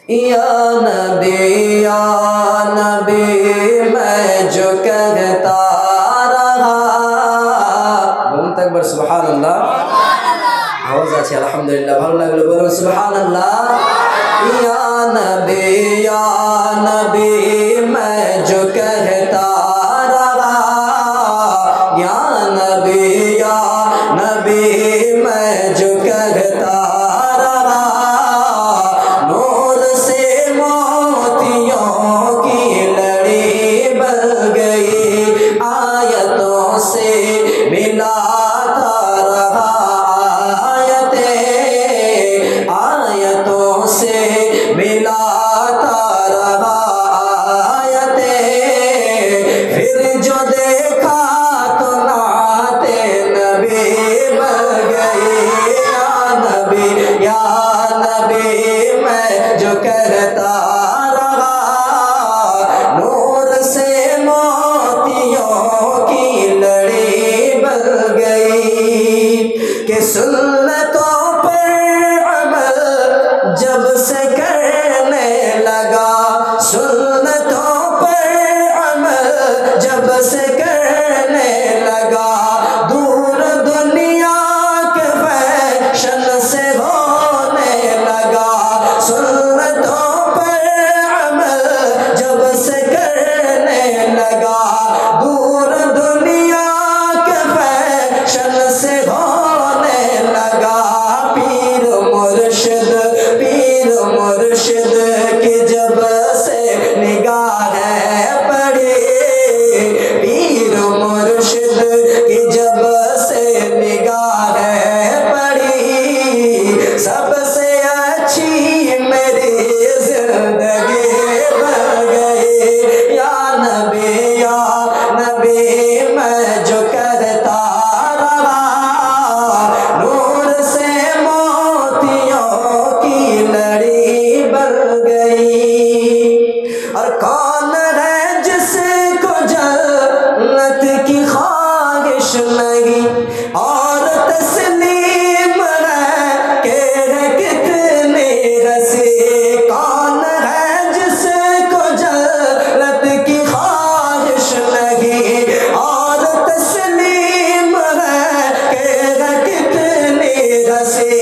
या नबी मैं जो कहता रहा। बोलून तो एक बार सुभान अल्लाह। आवाज আছে আলহামদুলিল্লাহ, ভালো লাগলো বলুন সুবহান আল্লাহ। या नबी मैं जो कहता रहा, या नबी मैं जो कहता रहा, नूर से मोतियों की लड़ी बन गई, आयतों से मिलाता रहा, आयतों से मिलाता रहा आयतें। फिर जो देखा तो नाते नबी बन गई। या नबी मैं जो कहता रहा, नूर से मोतियों की लड़ी बन गई कि सुन्नतों पर अमल जब से करने लगा, सुन्नतों पर अमल जब से करने लगा, दूर दुनिया के फैशन से होने लगा, सुन्नतों पर अमल जब से करने लगा, दूर दुनिया के फैशन से होने लगा। पीर मुर्शिद की जब से निगाहें पड़ी, पीर मुर्शिद की जब से निगाहें पड़ी, सबसे अच्छी मेरी जिंदगी बन गई। या नबी मैं जो कहता रहा, नूर से मोतियों की लड़ी बन गई। और कौन है जिसको जन्नत की ख्वाहिश नहीं, और तस्लीम है कि कितने रसी। कौन है जिसको जन्नत की ख्वाहिश नहीं, और तस्लीम है कि कितने रसी।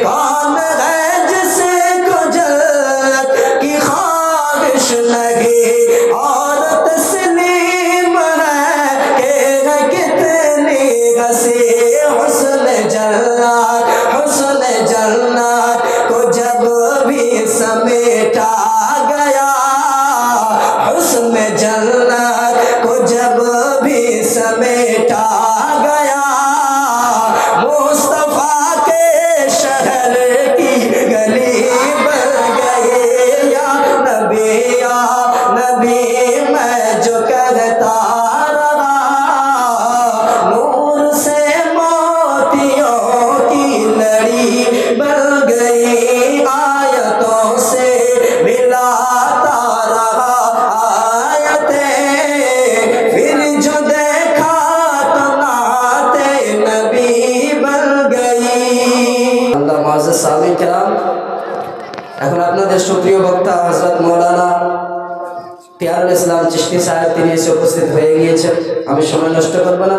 कौन है जिसको जन्नत की ख्वाहिश नहीं, और तस्लीम है कि कितनी हंसी। हुस्न जन्नत को जब भी समेटा गया, हुस्न जन्नत को जब भी समेटा गया, मुस्तफा के शहर की गली बन गई। या नबी मैं जो कहता रहा, नूर से मोतियों की लड़ी बन गई, आयतों से मिलाता रहा आयतें। फिर जो देखा तो नाते नबी बन गई। अल्लाह मुअज़्ज़ज़ सामीन किराम, এখন আপনাদের সুপ্রিয় বক্তা হযরত মাওলানা পিয়ারুল ইসলাম চিশতি সাহেব তিনি এসে উপস্থিত হয়ে গিয়েছেন। আমি সময় নষ্ট করব না।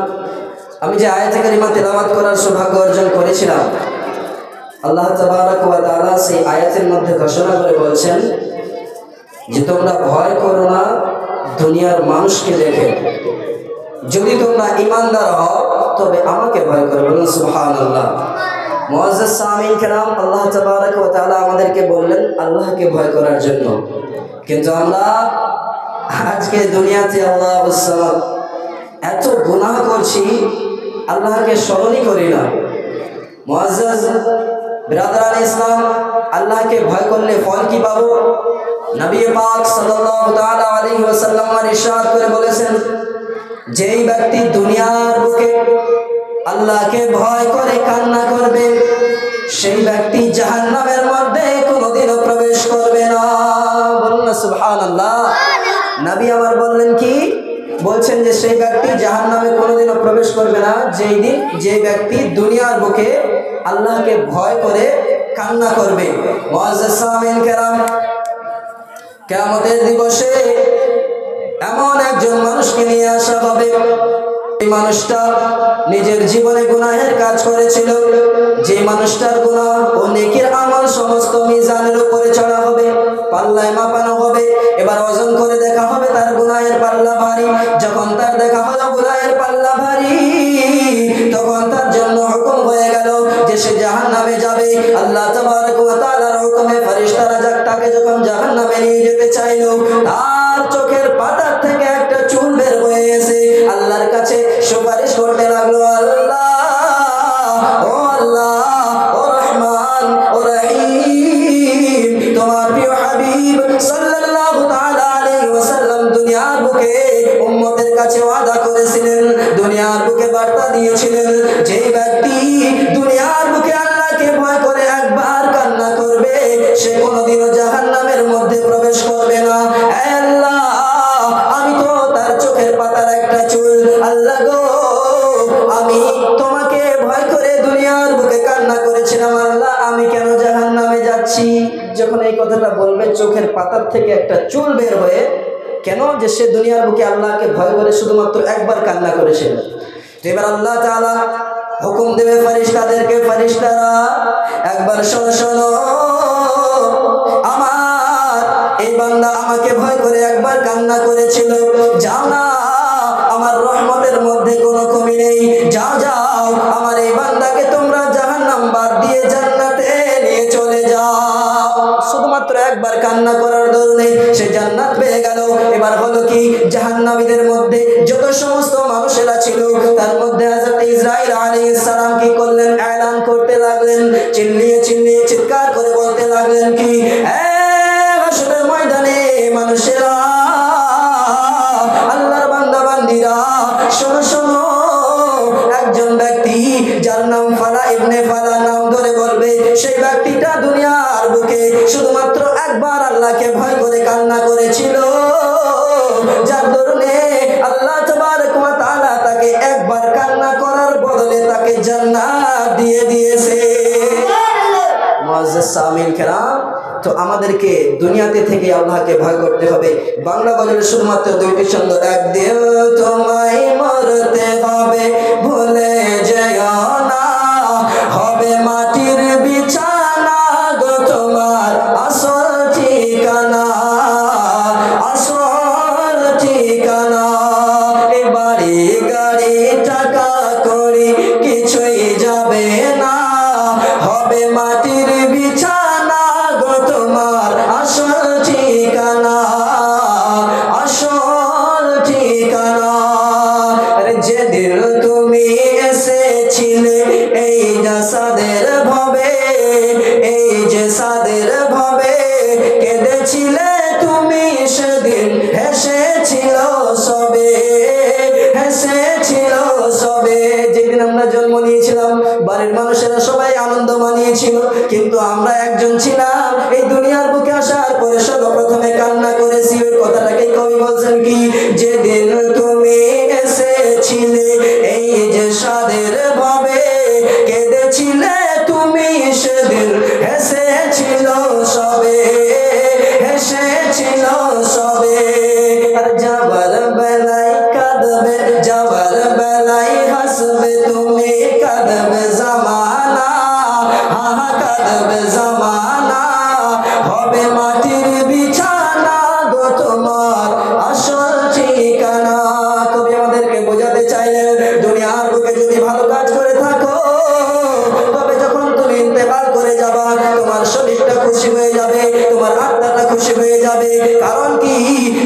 আমি যে আয়াতে কারিমা তেলাওয়াত করার সৌভাগ্য অর্জন করেছিলাম, আল্লাহ তাবারক ওয়া তাআলা সেই আয়াতের মধ্যে ঘোষণা করে বলছেন যে তোমরা ভয় করো না দুনিয়ার মানুষকে দেখে, যদি তোমরা ঈমানদার হও তবে আমাকে ভয় করো। বলুন সুবহানাল্লাহ। মুআজ্জাজ সামিন কেরাম, আল্লাহ তাবারক ওয়া তাআলা আমাদেরকে বললেন আল্লাহকে ভয় করার জন্য, কিন্তু আমরা আজকে দুনিয়াতে আল্লাহ এত গুনাহ করছি, আল্লাহকে স্মরণই করি না। মুআজ্জাজ বিরাদরান ইসলাম, আল্লাহকে ভয় করলে ফল কি পাবো? নবী পাক সাল্লাল্লাহু তাআলা আলাইহি ওয়াসাল্লাম ইরশাদ করে বলেছেন, যেই ব্যক্তি দুনিয়ার বুকে আল্লাহকে ভয় করে কান্না করবে, সেই ব্যক্তি জাহান্নামের মধ্যে কোনোদিনও প্রবেশ করবে না। বলুন না সুবহানাল্লাহ। নবী আমার বললেন কি? বলছেন যে সেই ব্যক্তি জাহান্নামে কোনোদিনও প্রবেশ করবে না যে ব্যক্তি দুনিয়ার বুকে আল্লাহকে ভয় করে কান্না করবে। মুআজ্জাজ সামিন কেরাম, কিয়ামতের দিবসে এমন একজন মানুষকে নিয়ে আসা হবে, এই মানুষটা নিজের জীবনে গুনাহের কাজ করেছিল, যে মানুষটার গুনাহ ও নেকির আমল সমস্ত মিজানের উপরে চড়া হবে, পাল্লায় মাপানো হবে। এবার ওজন করে দেখা হবে তার গুনাহের পাল্লা ভারী। যখন তার দেখা হলো গুনাহের পাল্লা ভারী, তখন তার জন্য হুকুম হয়ে গেল যে সে জাহান্নামে যাবে। আল্লাহ তাবারক ওয়া তাআলার হুকুমে ফেরেশতারা তাকে যখন জাহান্নামে নিয়ে যেতে চাইলো, তার চোখের পাতার থেকে একটা চুল বের হয়ে এসে আল্লাহর কাছে সুপারিশ করতে লাগলো, আল্লাহ ও আল্লাহ ও রহমান ও রহিম, তোমার প্রিয় হাবিব সাল্লাল্লাহু তাআলা আলাইহি ওয়াসাল্লাম দুনিয়ার বুকে উম্মতের কাছে ওয়াদা করেছিলেন, দুনিয়ার বুকে বার্তা দিয়েছিলেন, যে ব্যক্তি দুনিয়ার বুকে আল্লাহকে ভয় করে একবার কান্না করবে, সে কোনোদিনও জাহান্নামের মধ্যে প্রবেশ করবে না। হে আল্লাহ, আমি তো তার চোখের পাতার একটা চুল, আল্লাহ গো, আমি তোমাকে ভয় করে দুনিয়ার বুকে কান্না করেছিলাম, আল্লাহ আমি কেন জাহান্নামে যাচ্ছি? যখন এই কথাটা বলবে, চোখের পাতার থেকে একটা চুল বের হয়ে, কেন? যে সে দুনিয়ার বুকে আল্লাহকে ভয় করে শুধুমাত্র একবার কান্না করেছিল। এবার আল্লাহ তাআলা হুকুম দেবে ফেরেশতাদেরকে, ফেরেশতারা একবার শোনো শোনো, আমার এই বান্দা আমাকে ভয় করে একবার কান্না করেছিল, যাও না, আমার রহমতের মধ্যে কোনো কমি নেই, যাও যাও, আমার এই বান্দাকে তোমরা জাহান্নাম বাদ দিয়ে জান্নাতে নিয়ে চলে যাও। শুধুমাত্র একবার কান্না করার দরুনে সে জান্নাত পেয়ে গেল। এবার হলো কি, জাহান্নামীদের মধ্যে যত সমস্ত মানুষেরা ছিল, তার মধ্যে হযরত ইসরাঈল আলাইহিস সালাম কি করলেন? এলান করতে লাগলেন, চিল্লিয়ে চিল্লিয়ে চিৎকার করে বলতে লাগলেন কি, হাসরের ময়দানে মানুষেরা, আল্লাহর বান্দা বান্দীরা, শোনো শোনো, একজন ব্যক্তি যার নাম ফালা ইবনে ফালা, নাম ধরে বলবে, সেই ব্যক্তিটা দুনিয়ার বুকে শুধুমাত্র একবার আল্লাহকে ভয় করে কান্না করেছিল, যার দরুনে আল্লাহ তাবারক ওয়া তাআলা তাকে একবার কান্না করার বদলে তাকে জান্নাত দিয়ে দিয়েছে। মুআজ্জাজ সামিল কেরাম, তো আমাদেরকে দুনিয়াতে থেকে আল্লাহকে ভয় করতে হবে। বাংলা গজলে শুধুমাত্র দুইটি ছন্দ, একদিন তোমায় মরতে হবে, ভুলে যেও না, হবে মাটির বিছানা গো তোমার আসল ঠিকানা, আসল ঠিকানা, এ বাড়ি গাড়ি টাকা করি কিছুই যাবে না, হবে মাটির বিছানা গো তোমার আসল ঠিকানা, আসল ঠিকানা। যেদিন তুমি এসেছিলে এই জাসাদের ভবে, এই যে সাদের ভবে, কেঁদেছিলে তুমি সেদিন, হেসেছিল সবে, হেসেছিল সবে। যেদিন আমরা জন্ম নিয়েছিলাম, বাড়ির মানুষেরা সবাই আনন্দ মানিয়েছিল, কিন্তু আমরা একজন ছিলাম এই দুনিয়ার বুকে আসার পরে সর্বপ্রথমে কান্না করেছি। ওই কথাটাকেই কবি বলছেন কি, যেদিন তুমি এসেছিলে এই যে সাদের ভাবে, কেঁদেছিলে তুমি সেদিন, হেসেছিল সবে, হেসেছিল সবে। আর যাবার বেলায় কাঁদবে, যাবার বেলায় হাসবে তুমি, কাঁদবে জামানা, হা কাঁদবে জামানা, হবে মাটির বিছানা গো তোমার আসল ঠিকানা। কবি আমাদেরকে বোঝাতে চাইলেন, দুনিয়ার বুকে যদি ভালো কাজ করে থাকো, তবে যখন তুমি ইন্তেকাল করে যাবা, তোমার শরীরটা খুশি হয়ে যাবে, তোমার আত্মাটা খুশি হয়ে যাবে। কারণ কি?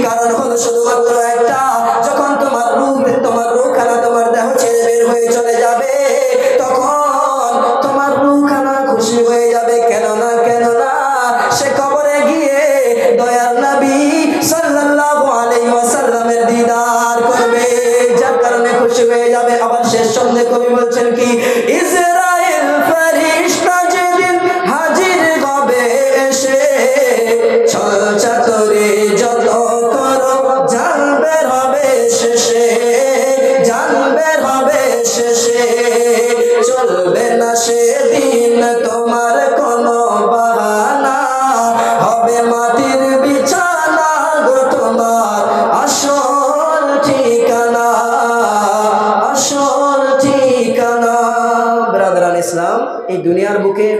কারণ হলো শুধুমাত্র একটা, যখন তোমার রূহখানা তোমার দেহ ছেড়ে বের হয়ে চলে যাবে, তখন তোমার রূহখানা খুশি হয়ে যাবে। কেননা সে কবরে গিয়ে দয়ার নবী সাল্লাল্লাহু আলাইহি ওয়াসাল্লামের দিদার করবে, যার কারণে খুশি হয়ে যাবে। আবার শেষ ছন্দে কবি বলছেন কি, ইসরাইল ফেরেশতা যেদিন হাজির হবে এসে, ছল চাতুরি যত করো জান বের হবে শেষে, জান বের হবে শেষে, চলবে না সেদিন তোমার কোনো বাহানা, হবে মাটির বিছানা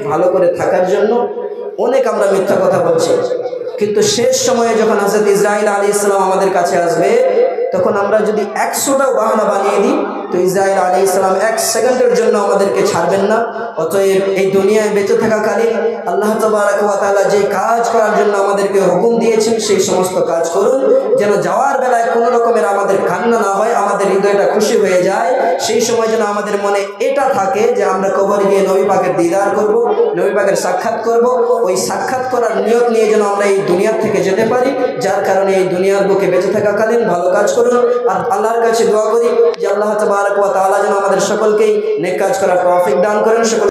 ভালো করে থাকার জন্য অনেক আমরা মিথ্যা কথা বলছি, কিন্তু শেষ সময়ে যখন হযরত ইসরাঈল আলাইহিস সালাম আমাদের কাছে আসবে, তখন আমরা যদি 100টা বাহানা বানিয়ে দিই, তো ইসরাঈল আলাইহিস সালাম 1 সেকেন্ডের জন্য আমাদেরকে ছাড়বেন না। অতএব এই দুনিয়ায় বেঁচে থাকাকালীন আল্লাহ তাবারক ওয়া তাআলা যে কাজ করার জন্য আমাদেরকে হুকুম দিয়েছেন সেই সমস্ত কাজ করুন, যেন যাওয়ার বেলায় কোনো রকমের আমাদের কান্না না হয়, আমাদের হৃদয়টা খুশি হয়ে যায়। সেই সময় যেন আমাদের মনে এটা থাকে যে আমরা কবরে গিয়ে নবী পাকের দিদার করব, নবী পাকের সাক্ষাৎ করব। ওই সাক্ষাৎ করার নিয়ত নিয়ে যেন আমরা এই দুনিয়ার থেকে যেতে পারি। যার কারণে এই দুনিয়ার বুকে বেঁচে থাকাকালীন ভালো কাজ করুন, আর আল্লাহর কাছে দোয়া করি যে আল্লাহ তাবারক ওয়া তাআলা যেন আমাদের সকলকেই নেক কাজ করার তৌফিক দান করেন। সকল